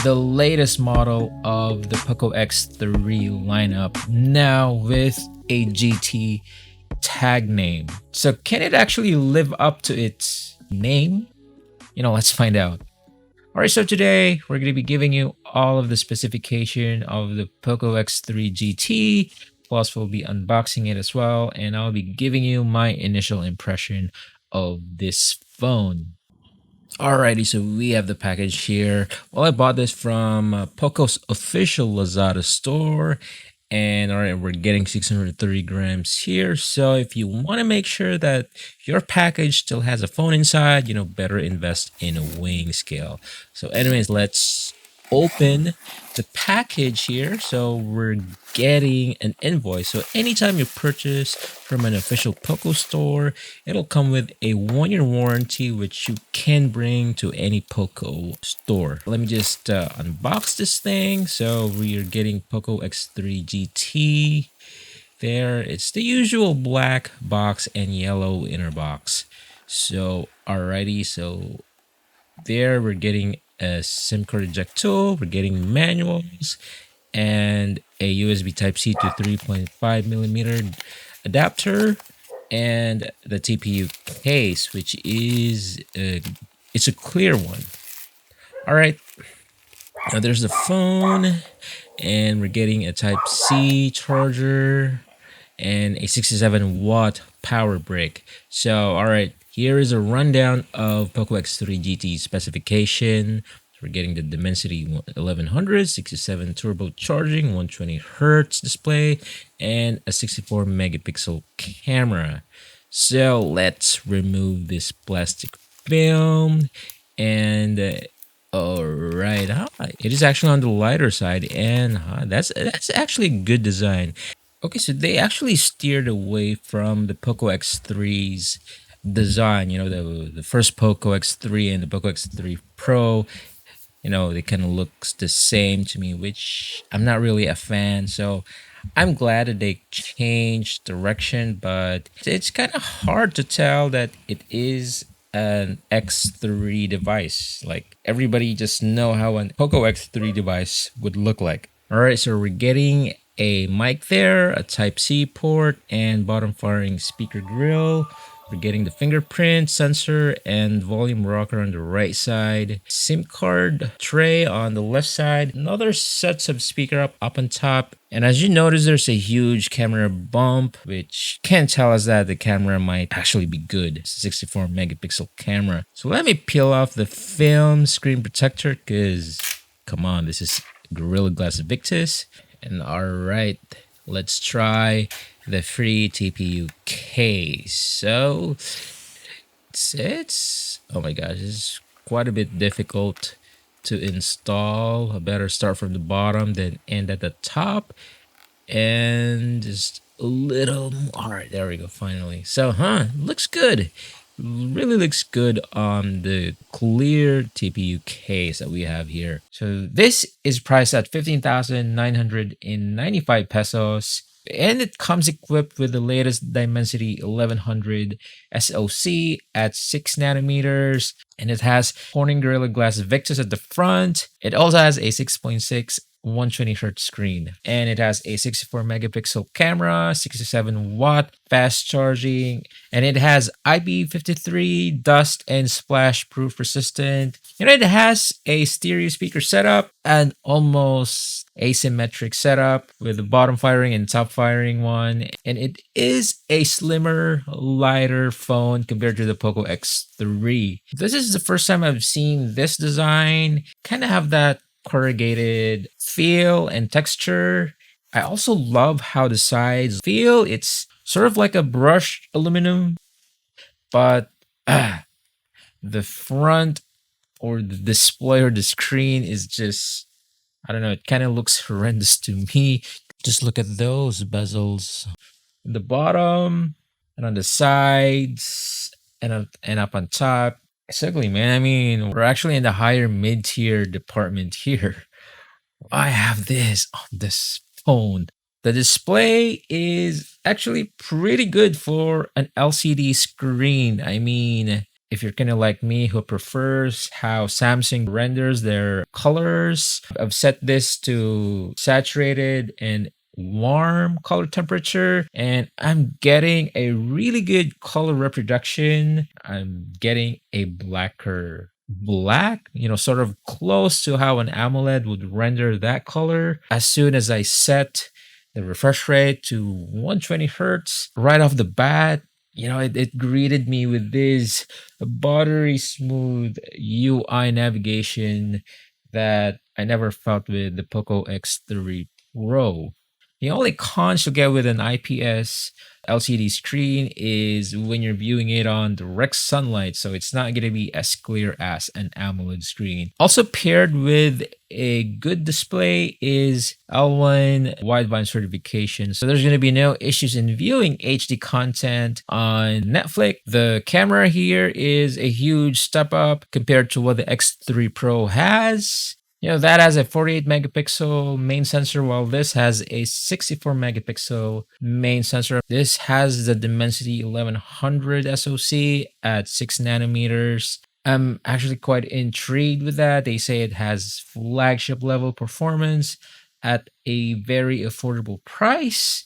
the latest model of the POCO X3 lineup, now with a GT tag name. So can it actually live up to its name? Let's find out. Alright, so today we're going to be giving you all of the specification of the POCO X3 GT, plus we'll be unboxing it as well, and I'll be giving you my initial impression of this phone. Alrighty, so we have the package here. Well, I bought this from POCO's official Lazada store. And alright, we're getting 630 grams here. So if you want to make sure that your package still has a phone inside, better invest in a weighing scale. So anyways, let's open the package here. So we're getting an invoice. So anytime you purchase from an official POCO store, it'll come with a 1-year warranty, which you can bring to any POCO store. Let me just unbox this thing. So we are getting POCO X3 GT. There, it's the usual black box and yellow inner box. So alrighty, so there we're getting a SIM card eject tool, we're getting manuals, and a USB Type-C to 3.5mm adapter, and the TPU case, which is it's a clear one. All right, now there's the phone, and we're getting a Type-C charger and a 67-watt power brick. So all right, here is a rundown of POCO X3 GT specification. We're getting the Dimensity 1100, 67 turbo charging, 120 Hz display, and a 64 megapixel camera. So let's remove this plastic film. And all right, it is actually on the lighter side, and that's actually a good design. Okay, so they actually steered away from the POCO X3's design. The first POCO X3 and the POCO X3 Pro, they kind of looks the same to me, which I'm not really a fan. So I'm glad that they changed direction, but it's kind of hard to tell that it is an X3 device. Like, everybody just know how a POCO X3 device would look like. All right, so we're getting a mic there, a Type-C port, and bottom firing speaker grill. We're getting the fingerprint sensor and volume rocker on the right side, SIM card tray on the left side, another sets of speaker up on top. And as you notice, there's a huge camera bump, which can tell us that the camera might actually be good. It's a 64 megapixel camera. So let me peel off the film screen protector, because come on, this is Gorilla Glass Victus. And all right, let's try the free TPU case. So it's oh my gosh, it's quite a bit difficult to install. I better start from the bottom then end at the top, and just a little more. All right, there we go, finally. So looks good. Really looks good on the clear TPU case that we have here. So this is priced at 15,995 pesos, and it comes equipped with the latest Dimensity 1100 SoC at 6 nanometers, and it has Corning Gorilla Glass Victus at the front. It also has a 6.6 120 Hz screen, and it has a 64 megapixel camera, 67 watt fast charging, and it has IP53 dust and splash proof resistant. It has a stereo speaker setup and almost asymmetric setup with the bottom firing and top firing one, and it is a slimmer, lighter phone compared to the POCO X3. This is the first time I've seen this design kind of have that corrugated feel and texture. I also love how the sides feel. It's sort of like a brushed aluminum, but the front or the display or the screen is just, I don't know, it kind of looks horrendous to me. Just look at those bezels. The bottom and on the sides and up on top. It's ugly, man. I mean, we're actually in the higher mid-tier department here. I have this on this phone. The display is actually pretty good for an LCD screen. I mean, If you're kind of like me who prefers how Samsung renders their colors, I've set this to saturated and warm color temperature, and I'm getting a really good color reproduction. I'm getting a blacker black, sort of close to how an AMOLED would render that color. As soon as I set the refresh rate to 120 hertz right off the bat, it greeted me with this buttery smooth UI navigation that I never felt with the POCO X3 Pro. The only cons you get with an IPS LCD screen is when you're viewing it on direct sunlight, so it's not going to be as clear as an AMOLED screen. Also paired with a good display is L1 wideband certification, so there's going to be no issues in viewing HD content on Netflix. The camera here is a huge step up compared to what the X3 Pro has. That has a 48 megapixel main sensor, while this has a 64 megapixel main sensor. This has the Dimensity 1100 SoC at 6 nanometers. I'm actually quite intrigued with that. They say it has flagship level performance at a very affordable price.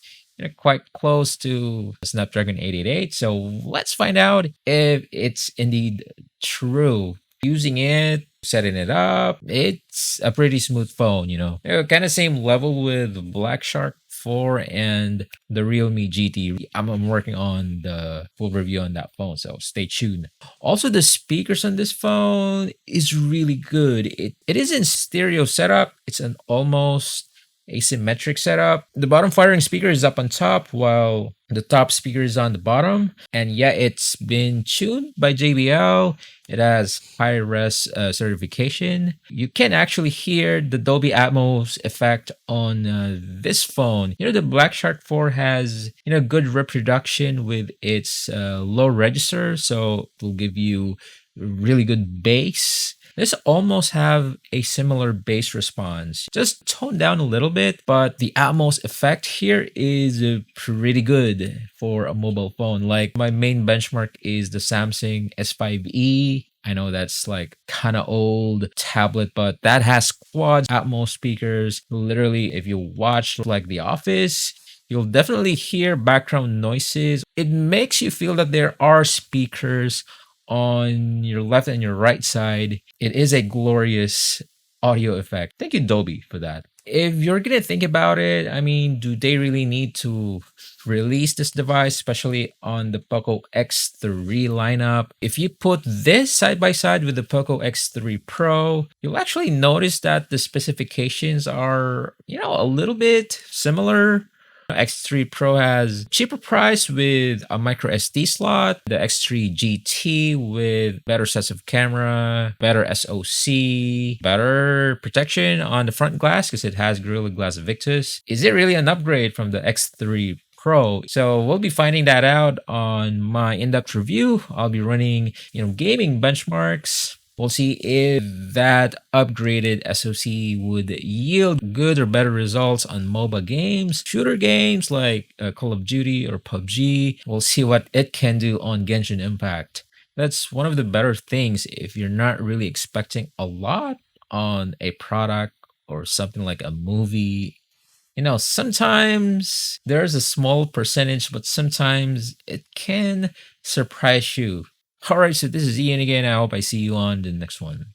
Quite close to Snapdragon 888. So let's find out if it's indeed true. Using it, setting it up, it's a pretty smooth phone, kind of same level with Black Shark 4 and the Realme GT. I'm working on the full review on that phone, so stay tuned. Also, the speakers on this phone is really good. It is in stereo setup. It's an almost asymmetric setup. The bottom firing speaker is up on top while the top speaker is on the bottom, and it's been tuned by JBL. It has high-res certification. You can actually hear the Dolby Atmos effect on this phone. The Black Shark 4 has good reproduction with its low register, so it will give you really good bass. This almost have a similar bass response, just toned down a little bit, but the Atmos effect here is pretty good for a mobile phone. Like, my main benchmark is the Samsung S5e. I know that's like kind of old tablet, but that has quad Atmos speakers. Literally, if you watch like The Office, you'll definitely hear background noises. It makes you feel that there are speakers on your left and your right side. It is a glorious audio effect. Thank you, Dolby, for that. If you're gonna think about it, do they really need to release this device, especially on the POCO X3 lineup? If you put this side by side with the POCO X3 Pro, you'll actually notice that the specifications are, a little bit similar. X3 Pro has cheaper price with a micro SD slot. The X3 GT with better sets of camera, better SoC, better protection on the front glass because it has Gorilla Glass Victus. Is it really an upgrade from the X3 Pro? So we'll be finding that out on my in-depth review. I'll be running, gaming benchmarks. We'll see if that upgraded SoC would yield good or better results on MOBA games, shooter games like Call of Duty or PUBG. We'll see what it can do on Genshin Impact. That's one of the better things if you're not really expecting a lot on a product or something like a movie. Sometimes there's a small percentage, but sometimes it can surprise you. Alright, so this is Ian again. I hope I see you on the next one.